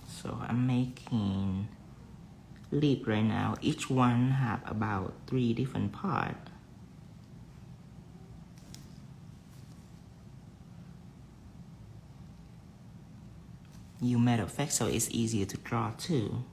Speaker 2: So I'm making leaf right now. Each one have about 3 different parts. You matter of fact, so it's easier to draw too.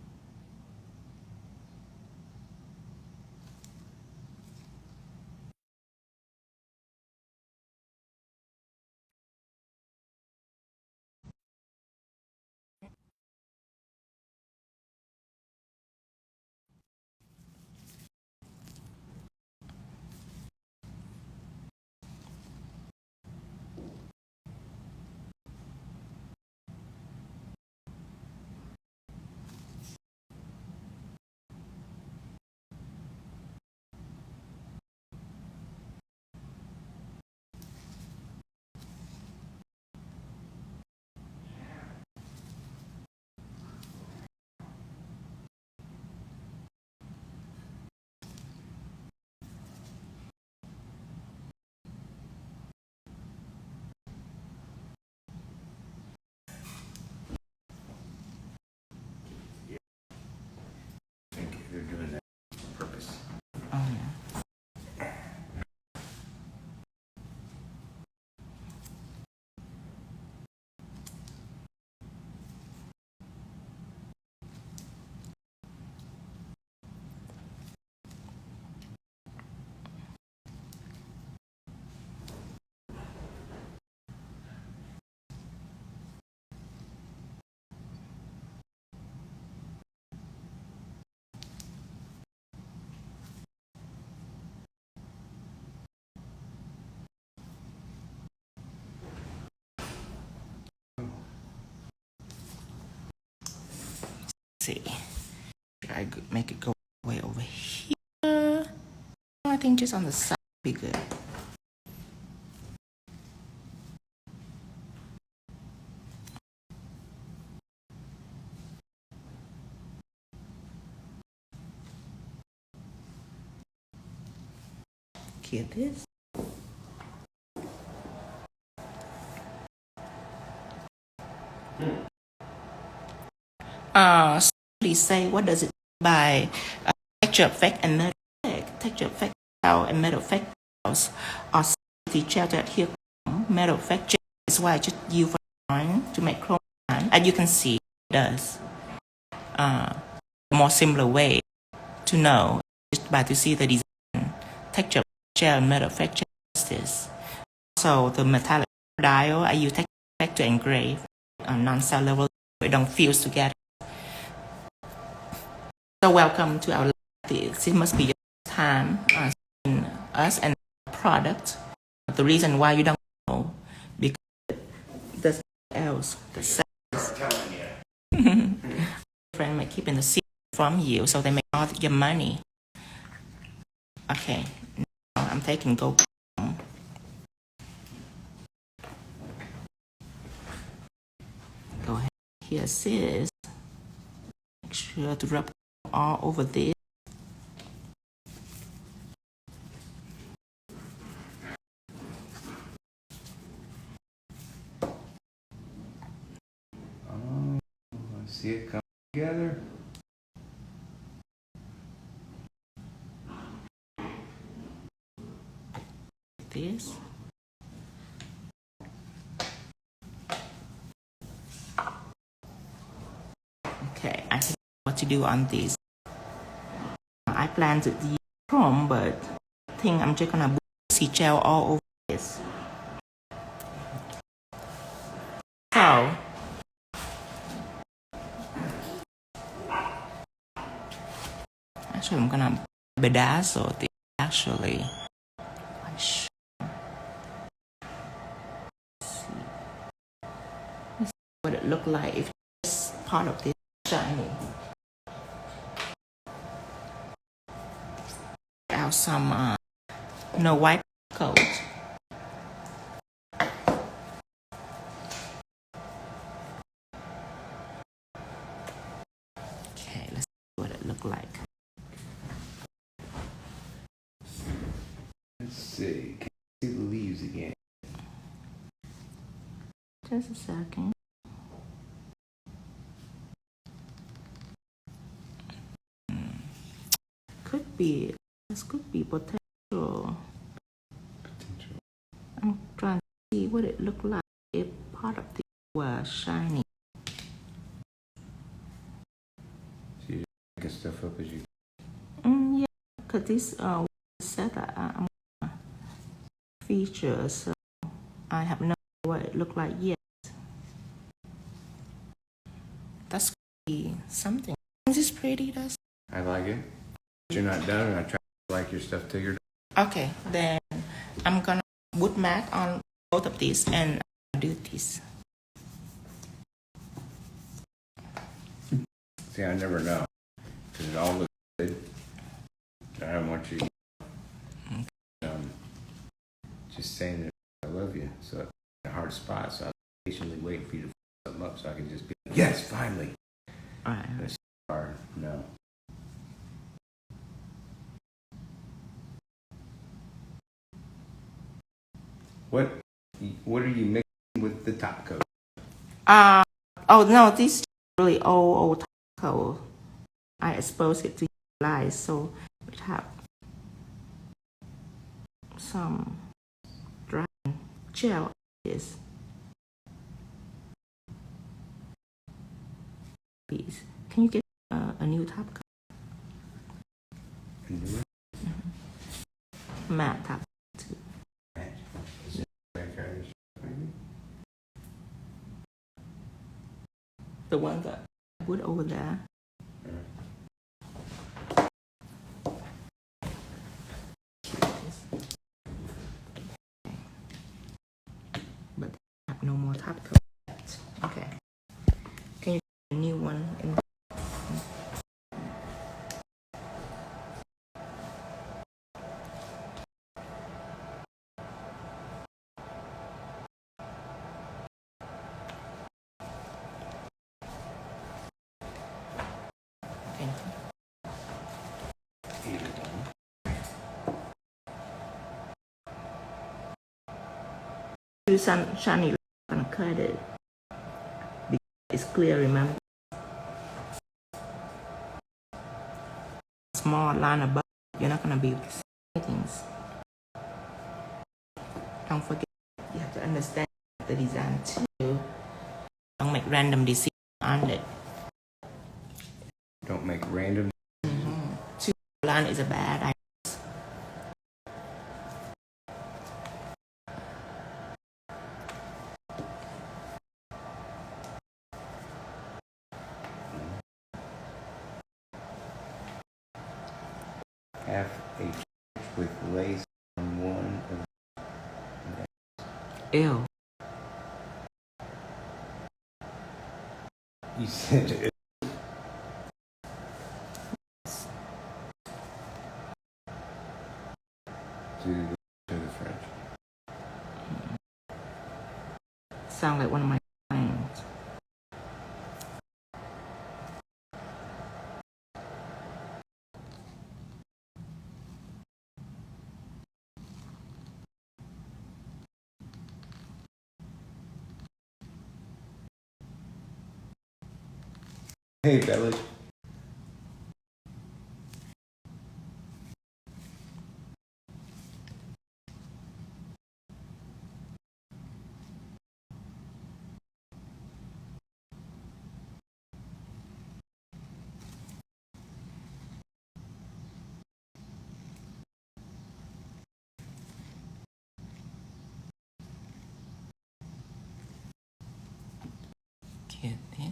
Speaker 1: I think you're doing that on purpose.
Speaker 2: Oh yeah. See, should I make it go way over here? I think just on the side would be good. Get this. Please say what does it mean by texture effect and metal effect? Texture effect and metal effect are the chapter here. Metal effect is why I just use to make chrome. As you can see, it does. A more similar way to know just by to see the design texture gel metal effect is this. So the metallic dial I use texture effect to engrave on non-cell level. We don't fuse together. So welcome to our lab. This must be your time seeing us and our product. The reason why you don't know because there's else the sales friend may keep in the secret from you, so they make all your money. Okay, now I'm taking go. Go ahead. Here it is. Make sure to rub all over this.
Speaker 1: Oh, I see it come together.
Speaker 2: This. do on this. I plan to use chrome, but I think I'm just gonna put gel all over this. So actually I'm gonna bedazzle this actually. Let's see what it look like if this part of this shiny. Out some white coat. Okay, let's see what it look like.
Speaker 1: Let's see. Can you see the leaves again?
Speaker 2: Just a second. Could be. This could be potential. I'm trying to see what it looked like if part of it was shiny.
Speaker 1: So you're picking stuff up as you.
Speaker 2: Yeah, because this set I'm gonna feature, so I have no idea what it looked like yet. That's could be something. Is this pretty? That's
Speaker 1: I like it. But you're not done, and I try to like your stuff till you're done.
Speaker 2: okay. Then I'm gonna wood mat on both of these and do this.
Speaker 1: See, I never know. Because it all looks good. I don't want you just saying that I love you. So it's a hard spot. So I was patiently waiting for you to f something up so I can just be like, yes, finally.
Speaker 2: All right.
Speaker 1: It's hard. No. What are you mixing with the top coat?
Speaker 2: Oh no, this is really old coat. I exposed it to light, so it have some dry gel on this piece. Can you get a new top coat? Matte top too. The one that I put over there. But I have no more top coat yet. Okay. Can you get a new one in use shiny and cut it because it's clear, remember? Small line above, you're not gonna be able to see things. Don't forget, you have to understand the design too. Don't make random decisions on it.
Speaker 1: Don't make random.
Speaker 2: Too line is a bad idea.
Speaker 1: Half a with lace on one of
Speaker 2: Ew.
Speaker 1: you said it. To the French.
Speaker 2: Sound like one of my clients.
Speaker 1: Hey, fellas.
Speaker 2: Here, here.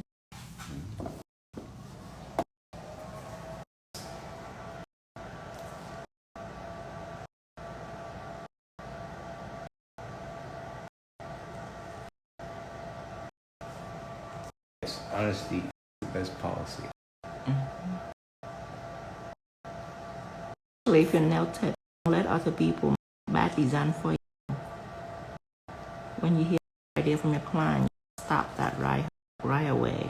Speaker 1: Yes, honesty is the best policy.
Speaker 2: If your nail tip, don't let other people make bad design for you. When you hear an idea from your client, you stop that right away.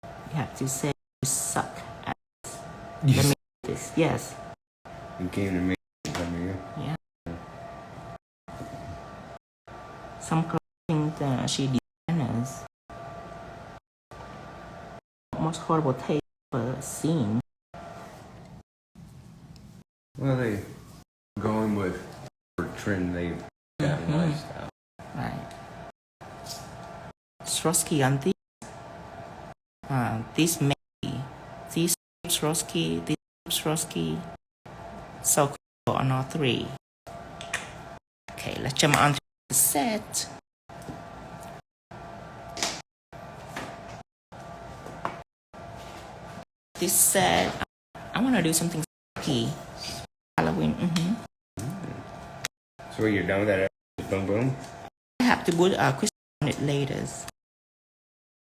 Speaker 2: You have to say you suck at this. Let me do this. Yes.
Speaker 1: You came to me. Come here.
Speaker 2: Yeah. Some clients think she designers. Most horrible taste for scene.
Speaker 1: Well, they going with for trend. They got a lifestyle.
Speaker 2: Right. Swarovski on this maybe this Swarovski, this Swarovski. So cool on all three. Okay, let's jump on to the set. This set, I want to do something spooky. Halloween.
Speaker 1: So you're done with that? Boom, boom.
Speaker 2: I have to put crystal on it later.